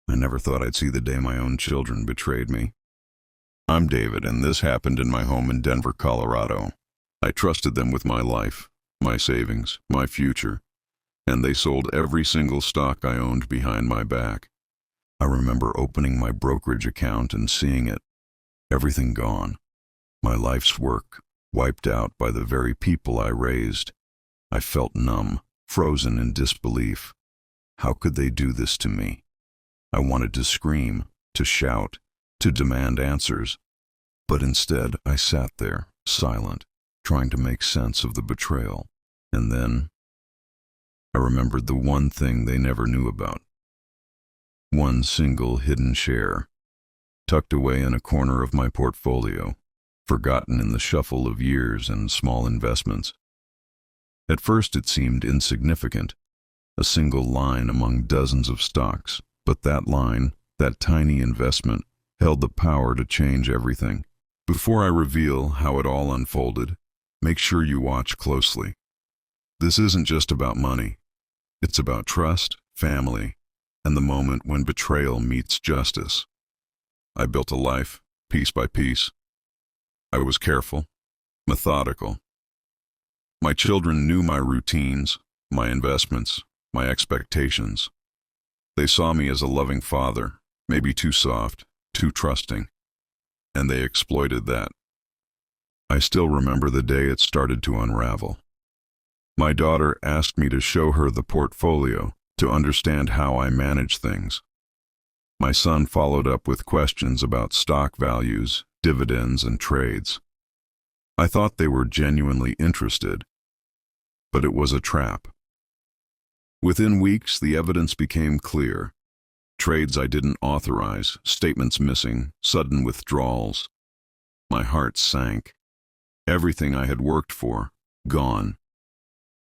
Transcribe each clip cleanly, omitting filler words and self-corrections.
I never thought I'd see the day my own children betrayed me. I'm David, and this happened in my home in Denver, Colorado. I trusted them with my life, my savings, my future, and they sold every single stock I owned behind my back. I remember opening my brokerage account and seeing it. Everything gone. My life's work wiped out by the very people I raised. I felt numb, frozen in disbelief. How could they do this to me? I wanted to scream, to shout, to demand answers. But instead, I sat there, silent, trying to make sense of the betrayal. And then, I remembered the one thing they never knew about. One single hidden share, tucked away in a corner of my portfolio, forgotten in the shuffle of years and small investments. At first it seemed insignificant, a single line among dozens of stocks, but that line, that tiny investment, held the power to change everything. Before I reveal how it all unfolded, make sure you watch closely. This isn't just about money. It's about trust, family, and the moment when betrayal meets justice. I built a life, piece by piece. I was careful, methodical. My children knew my routines, my investments, my expectations. They saw me as a loving father, maybe too soft, too trusting, and they exploited that. I still remember the day it started to unravel. My daughter asked me to show her the portfolio, to understand how I manage things. My son followed up with questions about stock values, dividends, and trades. I thought they were genuinely interested, but it was a trap. Within weeks, the evidence became clear. Trades I didn't authorize, statements missing, sudden withdrawals. My heart sank. Everything I had worked for, gone.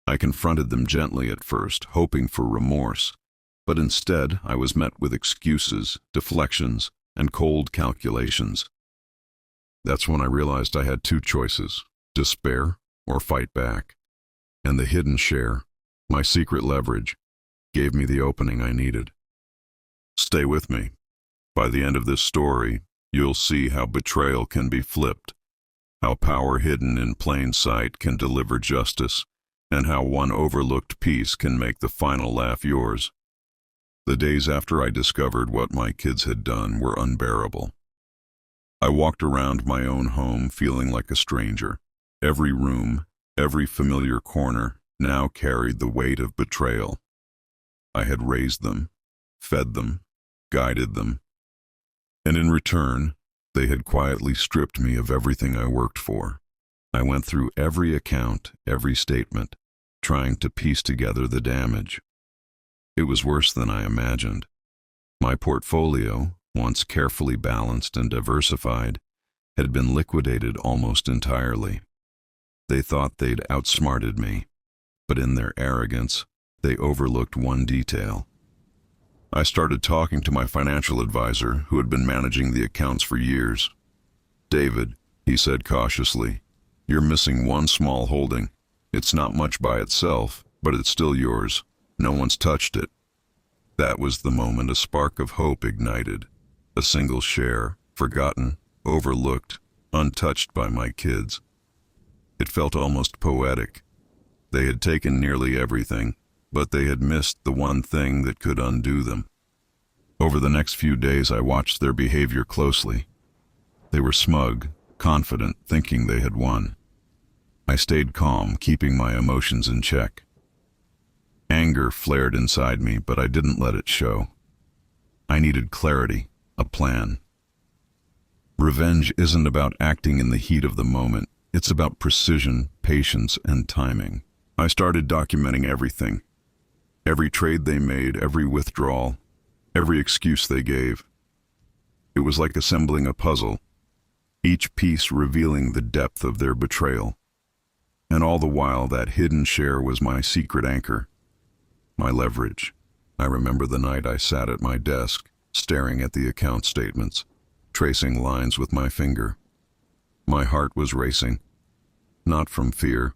I confronted them gently at first, hoping for remorse, but instead I was met with excuses, deflections, and cold calculations. That's when I realized I had two choices: despair or fight back. And the hidden share, my secret leverage, gave me the opening I needed. Stay with me. By the end of this story, you'll see how betrayal can be flipped, how power hidden in plain sight can deliver justice, and how one overlooked piece can make the final laugh yours. The days after I discovered what my kids had done were unbearable. I walked around my own home feeling like a stranger. Every room, every familiar corner now carried the weight of betrayal. I had raised them, fed them, guided them, and in return, they had quietly stripped me of everything I worked for. I went through every account, every statement, trying to piece together the damage. It was worse than I imagined. My portfolio, once carefully balanced and diversified, had been liquidated almost entirely. They thought they'd outsmarted me, but in their arrogance, they overlooked one detail. I started talking to my financial advisor, who had been managing the accounts for years. "David," he said cautiously, "you're missing one small holding. It's not much by itself, but it's still yours. No one's touched it." That was the moment a spark of hope ignited. A single share, forgotten, overlooked, untouched by my kids. It felt almost poetic. They had taken nearly everything, but they had missed the one thing that could undo them. Over the next few days, I watched their behavior closely. They were smug, confident, thinking they had won. I stayed calm, keeping my emotions in check. Anger flared inside me, but I didn't let it show. I needed clarity, a plan. Revenge isn't about acting in the heat of the moment. It's about precision, patience, and timing. I started documenting everything. Every trade they made, every withdrawal, every excuse they gave. It was like assembling a puzzle, each piece revealing the depth of their betrayal. And all the while, that hidden share was my secret anchor, my leverage. I remember the night I sat at my desk, staring at the account statements, tracing lines with my finger. My heart was racing, not from fear,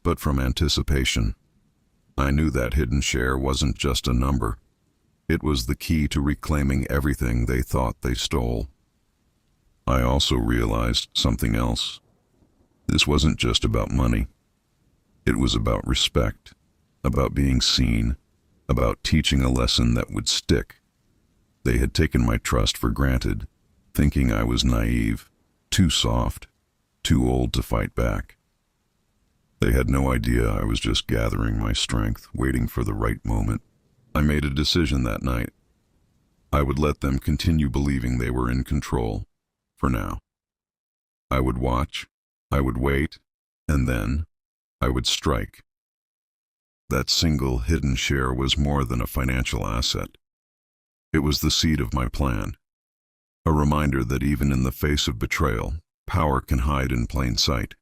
but from anticipation. I knew that hidden share wasn't just a number. It was the key to reclaiming everything they thought they stole. I also realized something else. This wasn't just about money. It was about respect, about being seen, about teaching a lesson that would stick. They had taken my trust for granted, thinking I was naive, too soft, too old to fight back. They had no idea I was just gathering my strength, waiting for the right moment. I made a decision that night. I would let them continue believing they were in control, for now. I would watch, I would wait, and then I would strike. That single hidden share was more than a financial asset. It was the seed of my plan, a reminder that even in the face of betrayal, power can hide in plain sight.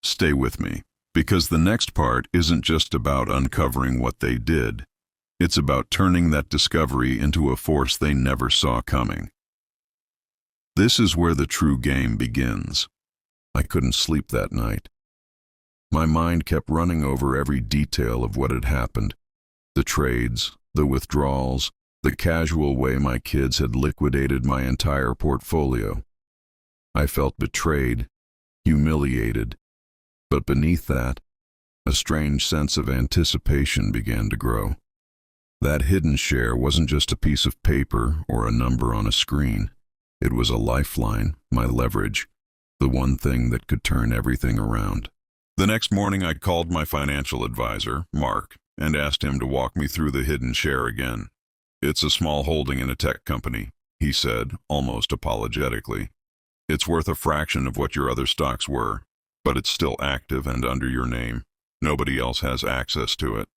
Stay with me, because the next part isn't just about uncovering what they did. It's about turning that discovery into a force they never saw coming. This is where the true game begins. I couldn't sleep that night. My mind kept running over every detail of what had happened. The trades, the withdrawals, the casual way my kids had liquidated my entire portfolio. I felt betrayed, humiliated, but beneath that, a strange sense of anticipation began to grow. That hidden share wasn't just a piece of paper or a number on a screen. It was a lifeline, my leverage, the one thing that could turn everything around. The next morning I called my financial advisor, Mark, and asked him to walk me through the hidden share again. "It's a small holding in a tech company," he said, almost apologetically. "It's worth a fraction of what your other stocks were, but it's still active and under your name. Nobody else has access to it."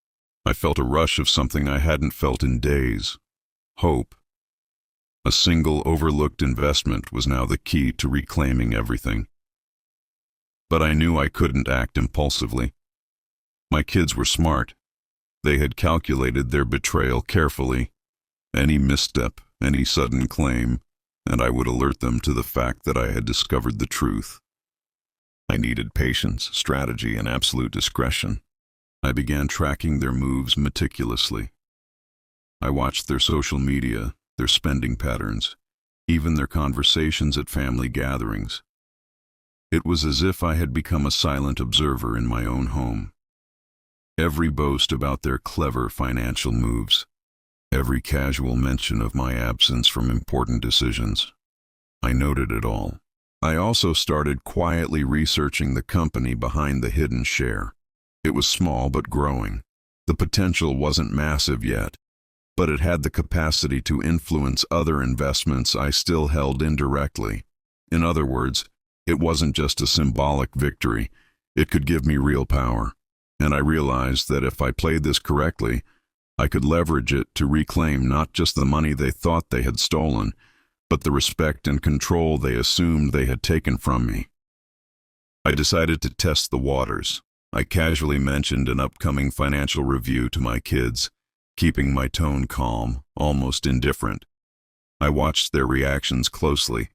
I felt a rush of something I hadn't felt in days. Hope. A single overlooked investment was now the key to reclaiming everything. But I knew I couldn't act impulsively. My kids were smart. They had calculated their betrayal carefully. Any misstep, any sudden claim, and I would alert them to the fact that I had discovered the truth. I needed patience, strategy, and absolute discretion. I began tracking their moves meticulously. I watched their social media, their spending patterns, even their conversations at family gatherings. It was as if I had become a silent observer in my own home. Every boast about their clever financial moves, every casual mention of my absence from important decisions, I noted it all. I also started quietly researching the company behind the hidden share. It was small but growing. The potential wasn't massive yet, but it had the capacity to influence other investments I still held indirectly. In other words, it wasn't just a symbolic victory. It could give me real power. And I realized that if I played this correctly, I could leverage it to reclaim not just the money they thought they had stolen, but the respect and control they assumed they had taken from me. I decided to test the waters. I casually mentioned an upcoming financial review to my kids, keeping my tone calm, almost indifferent. I watched their reactions closely.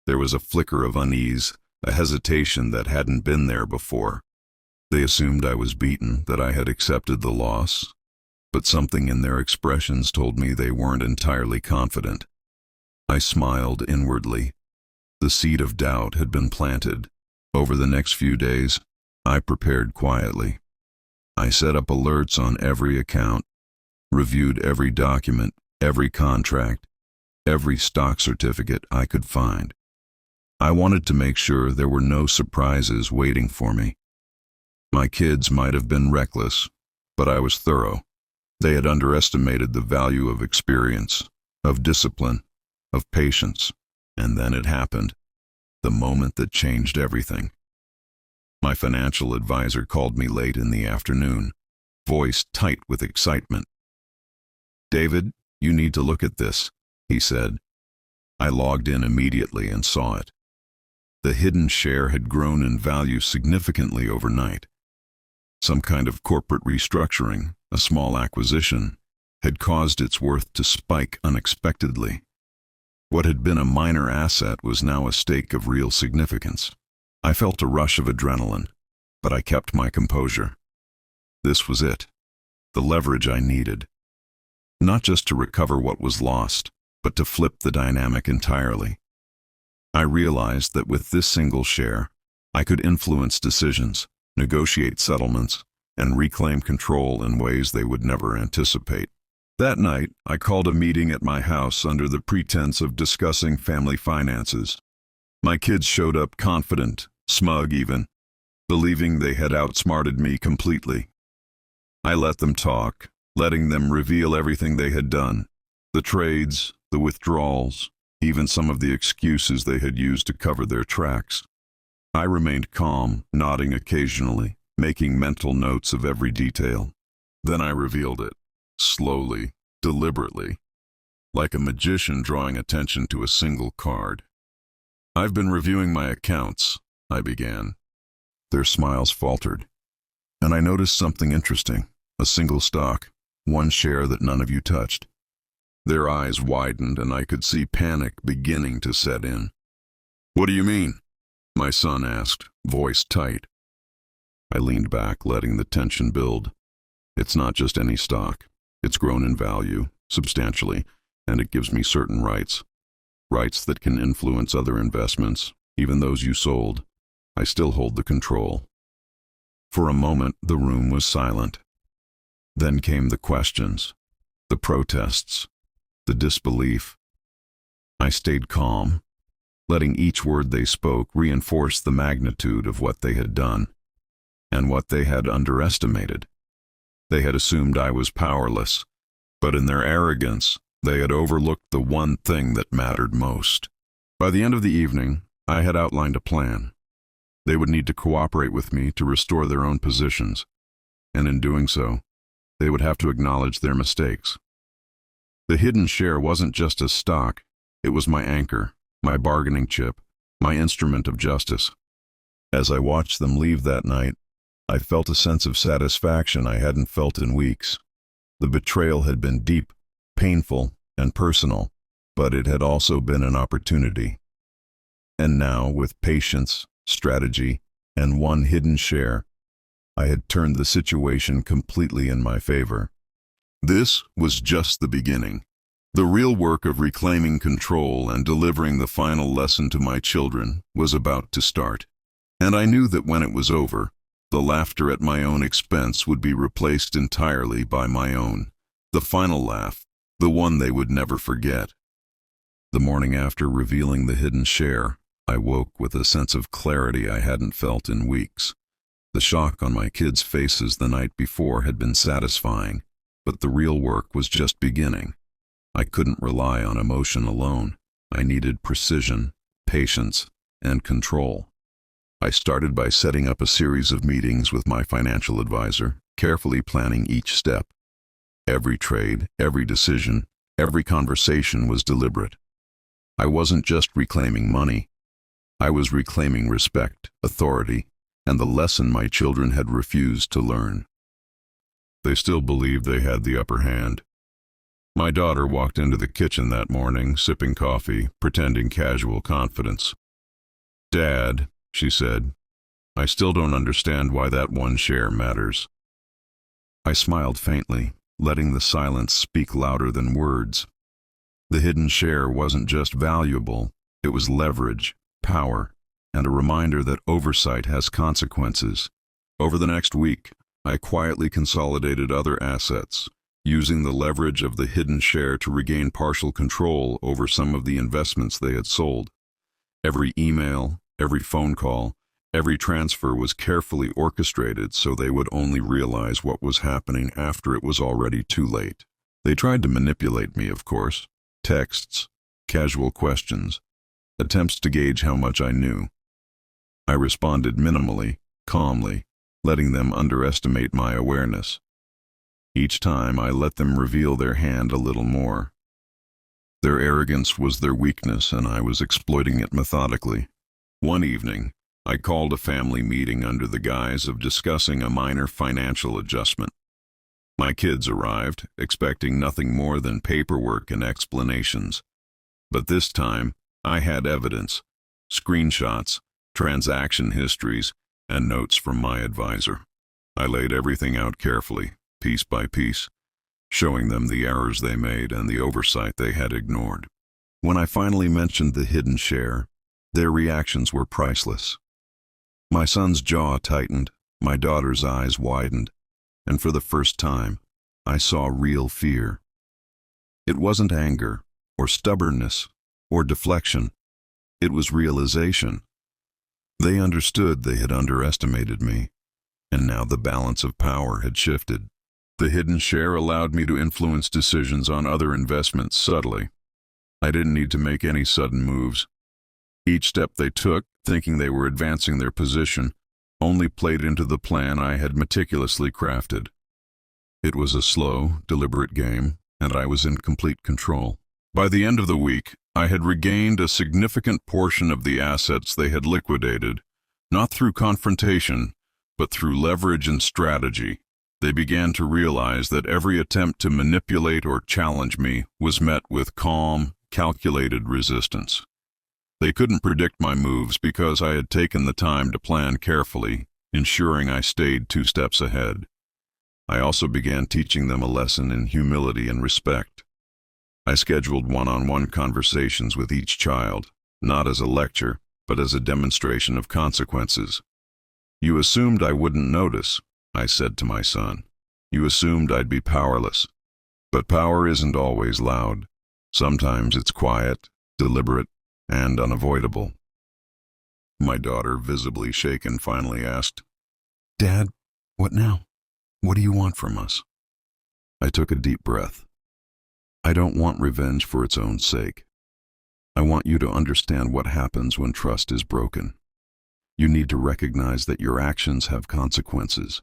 There was a flicker of unease, a hesitation that hadn't been there before. They assumed I was beaten, that I had accepted the loss, but something in their expressions told me they weren't entirely confident. I smiled inwardly. The seed of doubt had been planted. Over the next few days, I prepared quietly. I set up alerts on every account, reviewed every document, every contract, every stock certificate I could find. I wanted to make sure there were no surprises waiting for me. My kids might have been reckless, but I was thorough. They had underestimated the value of experience, of discipline, of patience, and then it happened, the moment that changed everything. My financial advisor called me late in the afternoon, voice tight with excitement. "David, you need to look at this," he said. I logged in immediately and saw it. The hidden share had grown in value significantly overnight. Some kind of corporate restructuring, a small acquisition, had caused its worth to spike unexpectedly. What had been a minor asset was now a stake of real significance. I felt a rush of adrenaline, but I kept my composure. This was it, the leverage I needed. not just to recover what was lost, but to flip the dynamic entirely. I realized that with this single share, I could influence decisions, negotiate settlements, and reclaim control in ways they would never anticipate. That night, I called a meeting at my house under the pretense of discussing family finances. My kids showed up confident, smug even, believing they had outsmarted me completely. I let them talk, letting them reveal everything they had done, the trades, the withdrawals, even some of the excuses they had used to cover their tracks. I remained calm, nodding occasionally, making mental notes of every detail. Then I revealed it, slowly, deliberately, like a magician drawing attention to a single card. "I've been reviewing my accounts," I began. Their smiles faltered, and I noticed something interesting, a single stock, one share that none of you touched. Their eyes widened, and I could see panic beginning to set in. "What do you mean?" my son asked, voice tight. I leaned back, letting the tension build. "It's not just any stock. It's grown in value, substantially, and it gives me certain rights. Rights that can influence other investments, even those you sold. I still hold the control." For a moment, the room was silent. Then came the questions, the protests, the disbelief. I stayed calm, letting each word they spoke reinforce the magnitude of what they had done, and what they had underestimated. They had assumed I was powerless, but in their arrogance, they had overlooked the one thing that mattered most. By the end of the evening, I had outlined a plan. They would need to cooperate with me to restore their own positions, and in doing so, they would have to acknowledge their mistakes. The hidden share wasn't just a stock, it was my anchor, my bargaining chip, my instrument of justice. As I watched them leave that night, I felt a sense of satisfaction I hadn't felt in weeks. The betrayal had been deep, painful, and personal, but it had also been an opportunity. And now, with patience, strategy, and one hidden share, I had turned the situation completely in my favor. This was just the beginning. The real work of reclaiming control and delivering the final lesson to my children was about to start. And I knew that when it was over, the laughter at my own expense would be replaced entirely by my own. The final laugh, the one they would never forget. The morning after revealing the hidden share, I woke with a sense of clarity I hadn't felt in weeks. The shock on my kids' faces the night before had been satisfying, but the real work was just beginning. I couldn't rely on emotion alone. I needed precision, patience, and control. I started by setting up a series of meetings with my financial advisor, carefully planning each step. Every trade, every decision, every conversation was deliberate. I wasn't just reclaiming money. I was reclaiming respect, authority, and the lesson my children had refused to learn. They still believed they had the upper hand. My daughter walked into the kitchen that morning, sipping coffee, pretending casual confidence. "Dad," she said, "I still don't understand why that one share matters." I smiled faintly, letting the silence speak louder than words. The hidden share wasn't just valuable, it was leverage, power, and a reminder that oversight has consequences. Over the next week, I quietly consolidated other assets, using the leverage of the hidden share to regain partial control over some of the investments they had sold. Every email, every phone call, every transfer was carefully orchestrated so they would only realize what was happening after it was already too late. They tried to manipulate me, of course. Texts, casual questions, attempts to gauge how much I knew. I responded minimally, calmly, letting them underestimate my awareness. Each time I let them reveal their hand a little more. Their arrogance was their weakness, and I was exploiting it methodically. One evening, I called a family meeting under the guise of discussing a minor financial adjustment. My kids arrived, expecting nothing more than paperwork and explanations. But this time, I had evidence, screenshots, transaction histories, and notes from my advisor. I laid everything out carefully, piece by piece, showing them the errors they made and the oversight they had ignored. When I finally mentioned the hidden share, their reactions were priceless. My son's jaw tightened, my daughter's eyes widened, and for the first time, I saw real fear. It wasn't anger, or stubbornness, or deflection. It was realization. They understood they had underestimated me, and now the balance of power had shifted. The hidden share allowed me to influence decisions on other investments subtly. I didn't need to make any sudden moves. Each step they took, thinking they were advancing their position, only played into the plan I had meticulously crafted. It was a slow, deliberate game, and I was in complete control. By the end of the week, I had regained a significant portion of the assets they had liquidated, not through confrontation, but through leverage and strategy. They began to realize that every attempt to manipulate or challenge me was met with calm, calculated resistance. They couldn't predict my moves because I had taken the time to plan carefully, ensuring I stayed 2 steps ahead. I also began teaching them a lesson in humility and respect. I scheduled one-on-one conversations with each child, not as a lecture, but as a demonstration of consequences. "You assumed I wouldn't notice," I said to my son. "You assumed I'd be powerless. But power isn't always loud. Sometimes it's quiet, deliberate, and unavoidable." My daughter, visibly shaken, finally asked, "Dad, what now? What do you want from us?" I took a deep breath. "I don't want revenge for its own sake. I want you to understand what happens when trust is broken. You need to recognize that your actions have consequences,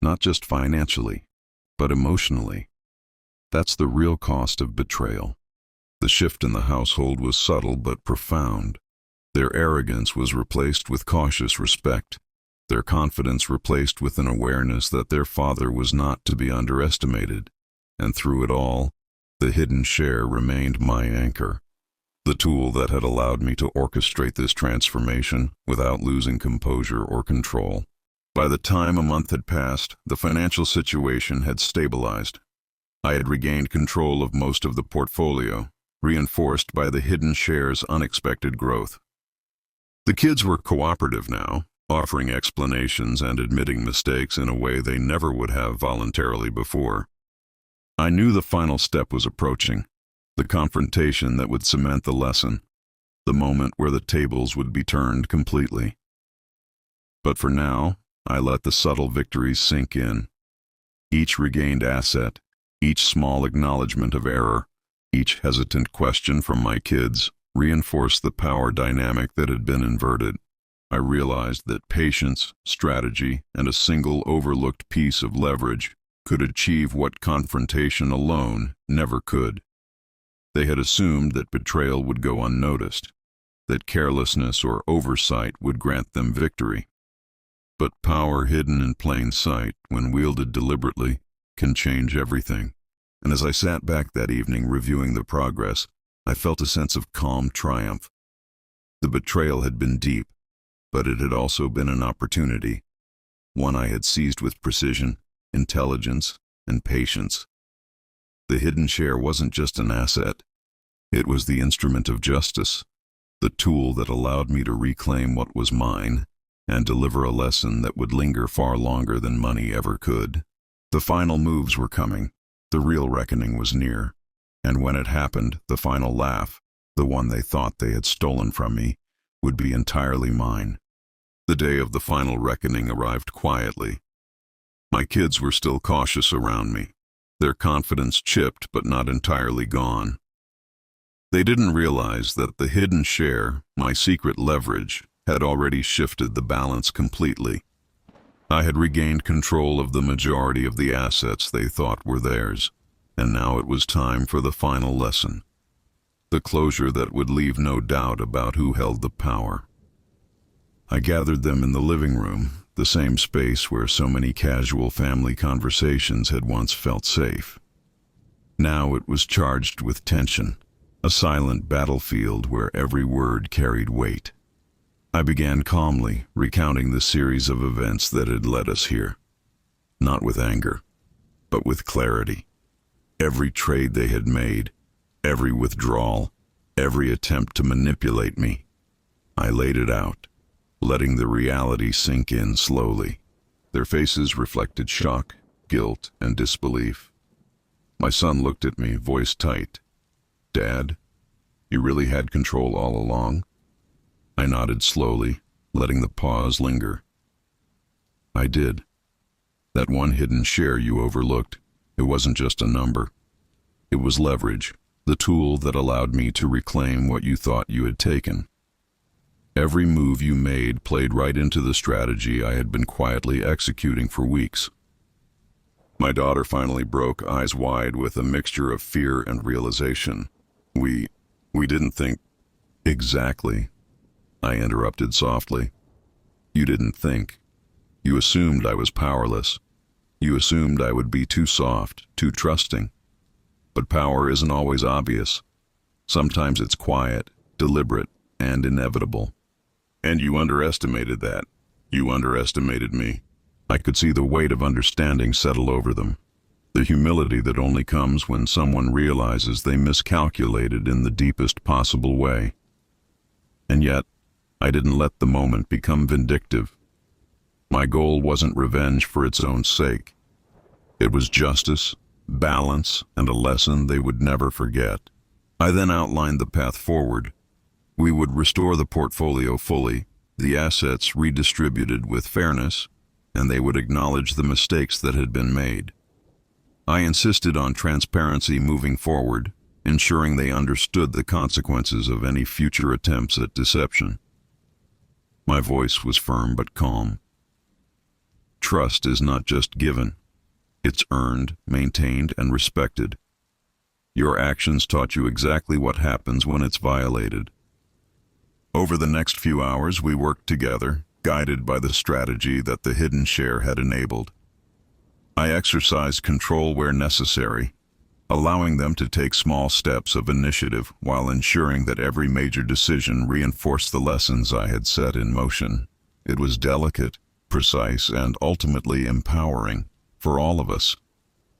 not just financially, but emotionally. That's the real cost of betrayal." The shift in the household was subtle but profound. Their arrogance was replaced with cautious respect, their confidence replaced with an awareness that their father was not to be underestimated, and through it all, the hidden share remained my anchor, the tool that had allowed me to orchestrate this transformation without losing composure or control. By the time a month had passed, the financial situation had stabilized. I had regained control of most of the portfolio, reinforced by the hidden share's unexpected growth. The kids were cooperative now, offering explanations and admitting mistakes in a way they never would have voluntarily before. I knew the final step was approaching, the confrontation that would cement the lesson, the moment where the tables would be turned completely. But for now, I let the subtle victories sink in. Each regained asset, each small acknowledgement of error, each hesitant question from my kids reinforced the power dynamic that had been inverted. I realized that patience, strategy, and a single overlooked piece of leverage could achieve what confrontation alone never could. They had assumed that betrayal would go unnoticed, that carelessness or oversight would grant them victory. But power hidden in plain sight, when wielded deliberately, can change everything. And as I sat back that evening reviewing the progress, I felt a sense of calm triumph. The betrayal had been deep, but it had also been an opportunity, one I had seized with precision, intelligence, and patience. The hidden share wasn't just an asset. It was the instrument of justice, the tool that allowed me to reclaim what was mine and deliver a lesson that would linger far longer than money ever could. The final moves were coming. The real reckoning was near. And when it happened, the final laugh, the one they thought they had stolen from me, would be entirely mine. The day of the final reckoning arrived quietly. My kids were still cautious around me, their confidence chipped but not entirely gone. They didn't realize that the hidden share, my secret leverage, had already shifted the balance completely. I had regained control of the majority of the assets they thought were theirs, and now it was time for the final lesson, the closure that would leave no doubt about who held the power. I gathered them in the living room, the same space where so many casual family conversations had once felt safe. Now it was charged with tension, a silent battlefield where every word carried weight. I began calmly, recounting the series of events that had led us here, not with anger, but with clarity. Every trade they had made, every withdrawal, every attempt to manipulate me. I laid it out, letting the reality sink in slowly. Their faces reflected shock, guilt, and disbelief. My son looked at me, voice tight. "Dad, you really had control all along?" I nodded slowly, letting the pause linger. "I did. That one hidden share you overlooked, it wasn't just a number. It was leverage, the tool that allowed me to reclaim what you thought you had taken. Every move you made played right into the strategy I had been quietly executing for weeks." My daughter finally broke, eyes wide with a mixture of fear and realization. We didn't think." "Exactly," I interrupted softly. "You didn't think. You assumed I was powerless. You assumed I would be too soft, too trusting. But power isn't always obvious. Sometimes it's quiet, deliberate, and inevitable. And you underestimated that. You underestimated me." I could see the weight of understanding settle over them. The humility that only comes when someone realizes they miscalculated in the deepest possible way. And yet, I didn't let the moment become vindictive. My goal wasn't revenge for its own sake. It was justice, balance, and a lesson they would never forget. I then outlined the path forward. We would restore the portfolio fully, the assets redistributed with fairness, and they would acknowledge the mistakes that had been made. I insisted on transparency moving forward, ensuring they understood the consequences of any future attempts at deception. My voice was firm but calm. Trust is not just given. It's earned, maintained, and respected. Your actions taught you exactly what happens when it's violated. Over the next few hours, we worked together, guided by the strategy that the hidden share had enabled. I exercised control where necessary, allowing them to take small steps of initiative while ensuring that every major decision reinforced the lessons I had set in motion. It was delicate, precise, and ultimately empowering for all of us.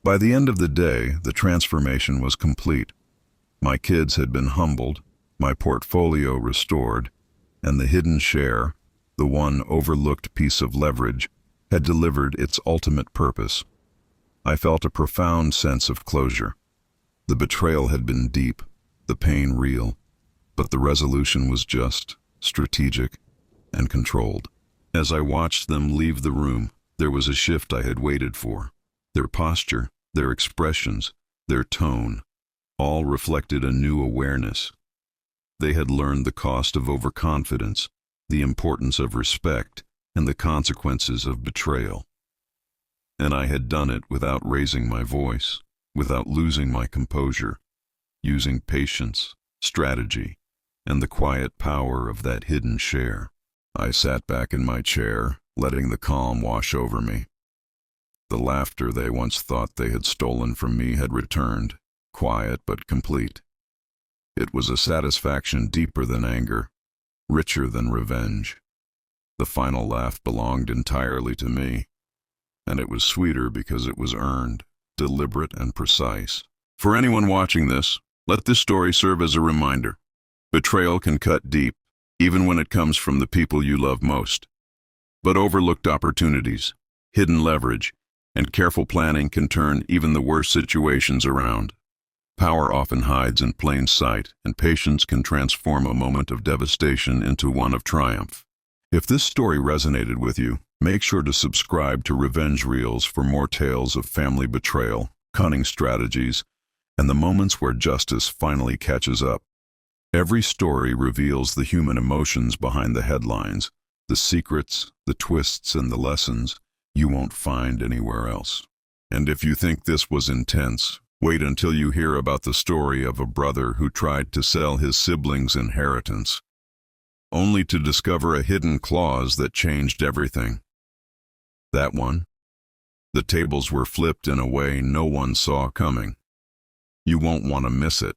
By the end of the day, the transformation was complete. My kids had been humbled, my portfolio restored, and the hidden share, the one overlooked piece of leverage, had delivered its ultimate purpose. I felt a profound sense of closure. The betrayal had been deep, the pain real, but the resolution was just, strategic, and controlled. As I watched them leave the room, there was a shift I had waited for. Their posture, their expressions, their tone, all reflected a new awareness. They had learned the cost of overconfidence, the importance of respect, and the consequences of betrayal. And I had done it without raising my voice, without losing my composure, using patience, strategy, and the quiet power of that hidden share. I sat back in my chair, letting the calm wash over me. The laughter they once thought they had stolen from me had returned, quiet but complete. It was a satisfaction deeper than anger, richer than revenge. The final laugh belonged entirely to me, and it was sweeter because it was earned, deliberate and precise. For anyone watching this, let this story serve as a reminder. Betrayal can cut deep, even when it comes from the people you love most. But overlooked opportunities, hidden leverage, and careful planning can turn even the worst situations around. Power often hides in plain sight, and patience can transform a moment of devastation into one of triumph. If this story resonated with you, make sure to subscribe to Revenge Reels for more tales of family betrayal, cunning strategies, and the moments where justice finally catches up. Every story reveals the human emotions behind the headlines, the secrets, the twists, and the lessons you won't find anywhere else. And if you think this was intense, wait until you hear about the story of a brother who tried to sell his siblings' inheritance, only to discover a hidden clause that changed everything. That one, the tables were flipped in a way no one saw coming. You won't want to miss it.